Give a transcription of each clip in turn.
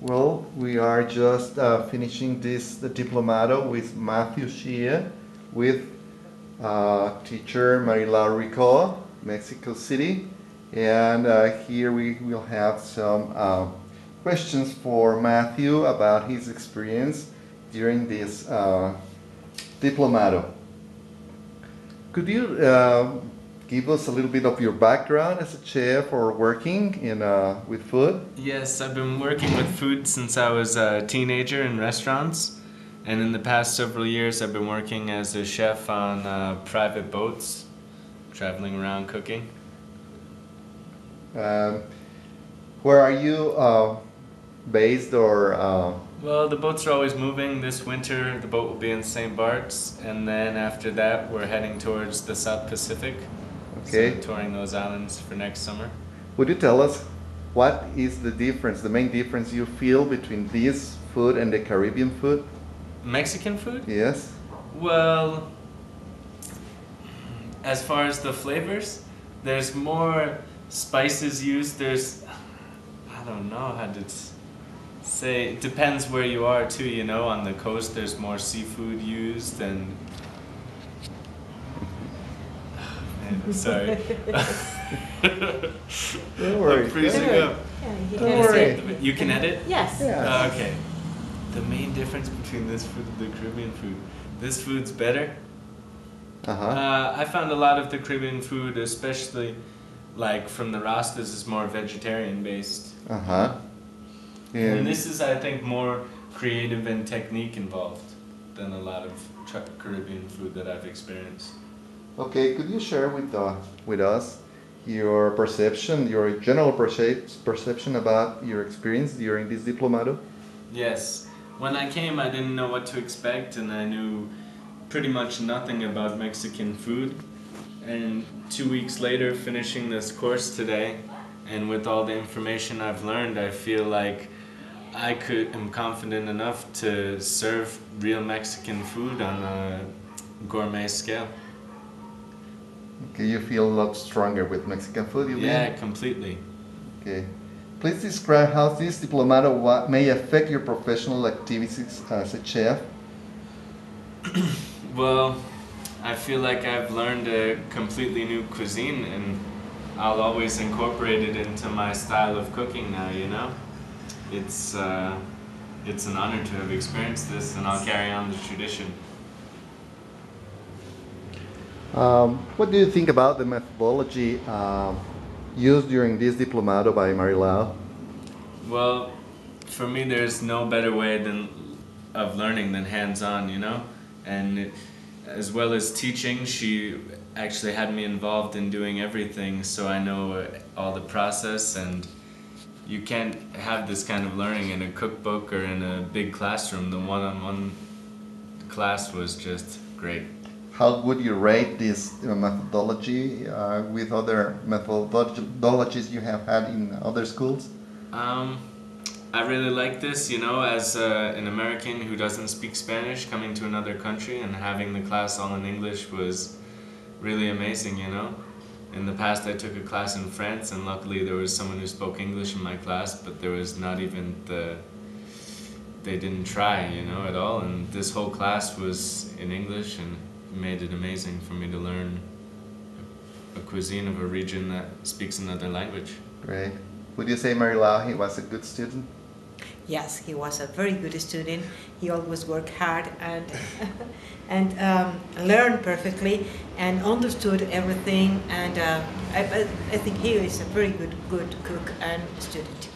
Well, we are just finishing the Diplomado with Mathew Shia, with teacher Marila Rico, Mexico City. And here we will have some questions for Mathew about his experience during this Diplomado. Could you give us a little bit of your background as a chef or working with food? Yes, I've been working with food since I was a teenager in restaurants. And in the past several years, I've been working as a chef on private boats, traveling around cooking. Where are you based or? Well, the boats are always moving. This winter, the boat will be in St. Bart's, and then after that, we're heading towards the South Pacific. Okay. So touring those islands for next summer. Would you tell us what is the difference, the main difference you feel between this food and the Caribbean food? Mexican food? Yes. Well, as far as the flavors, there's more spices used. I don't know how to say, it depends where you are too, you know. On the coast there's more seafood used and sorry. Don't worry. I'm freezing up. Yeah, Don't worry. You can edit? Yes. Yeah. Okay. The main difference between this food and the Caribbean food. This food's better. I found a lot of the Caribbean food, especially like from the Rastas, is more vegetarian based. And this is, I think, more creative and technique involved than a lot of Caribbean food that I've experienced. Okay, could you share with us your perception, your general perception about your experience during this Diplomado? Yes. When I came, I didn't know what to expect, and I knew pretty much nothing about Mexican food. And 2 weeks later, finishing this course today, and with all the information I've learned, I feel like I am confident enough to serve real Mexican food on a gourmet scale. Okay, you feel a lot stronger with Mexican food, you mean? Yeah, completely. Okay. Please describe how this Diplomado may affect your professional activities as a chef. Well, I feel like I've learned a completely new cuisine, and I'll always incorporate it into my style of cooking now, you know? It's an honor to have experienced this, and I'll carry on the tradition. What do you think about the methodology used during this Diplomado by Marilao? Well, for me, there's no better way of learning than hands-on, you know? And as well as teaching, she actually had me involved in doing everything, so I know all the process, and you can't have this kind of learning in a cookbook or in a big classroom. The one-on-one class was just great. How would you rate this methodology with other methodologies you have had in other schools? I really like this, you know, as an American who doesn't speak Spanish, coming to another country and having the class all in English was really amazing, you know. In the past I took a class in France, and luckily there was someone who spoke English in my class, but there was not even they didn't try, you know, at all. And this whole class was in English, and made it amazing for me to learn a cuisine of a region that speaks another language. Great. Would you say Marilao, he was a good student? Yes, he was a very good student. He always worked hard and learned perfectly and understood everything. And I think he is a very good cook and student.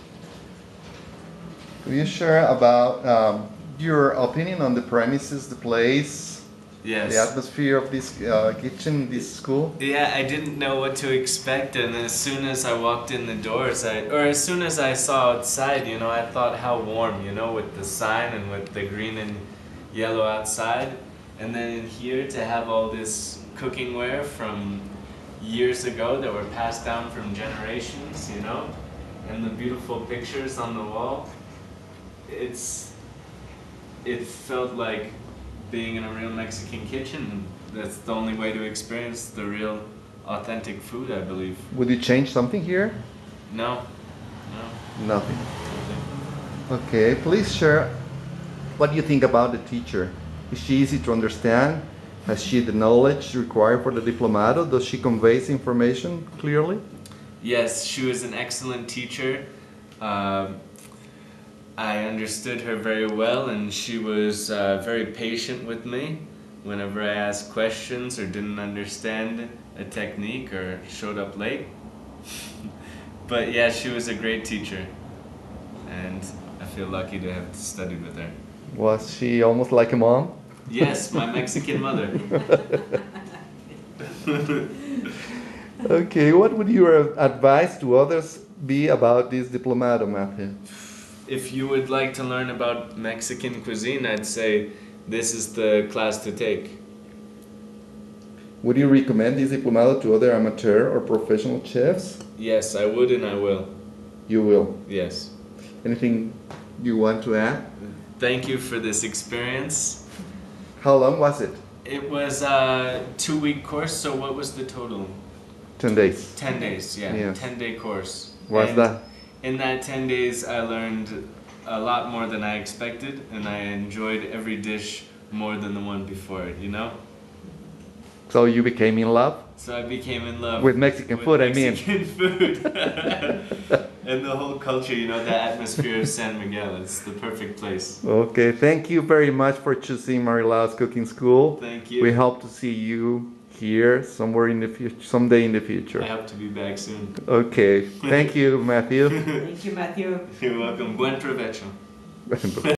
Could you share about your opinion on the premises, the place, Yes. the atmosphere of this kitchen, this school? Yeah, I didn't know what to expect, and as soon as I walked in the doors, as soon as I saw outside, you know, I thought how warm, you know, with the sign and with the green and yellow outside. And then in here to have all this cooking ware from years ago that were passed down from generations, you know, and the beautiful pictures on the wall. It felt like being in a real Mexican kitchen. That's the only way to experience the real authentic food, I believe. Would you change something here? No. Nothing. Okay, please share what do you think about the teacher. Is she easy to understand? Has she the knowledge required for the Diplomado? Does she convey information clearly? Yes, she was an excellent teacher. Um, I understood her very well, and she was very patient with me whenever I asked questions or didn't understand a technique or showed up late. But yeah, she was a great teacher, and I feel lucky to have studied with her. Was she almost like a mom? Yes, my Mexican mother. Okay, what would your advice to others be about this Diplomado, Matthew? If you would like to learn about Mexican cuisine, I'd say this is the class to take. Would you recommend this Diplomado to other amateur or professional chefs? Yes, I would and I will. You will. Yes. Anything you want to add? Thank you for this experience. How long was it? It was a 2-week course, so what was the total? 10 days. 10 days, yeah. Yes. 10-day course. Was And that? in that 10 days, I learned a lot more than I expected, and I enjoyed every dish more than the one before it, you know? So you became in love? So I became in love With Mexican food, I mean. Mexican food. And the whole culture, you know, the atmosphere of San Miguel. It's the perfect place. Okay, thank you very much for choosing Marilao's Cooking School. Thank you. We hope to see you here somewhere in the future, someday in the future. I hope to be back soon. Okay, thank you, Matthew. Thank you, Matthew. You're welcome. Buen provecho.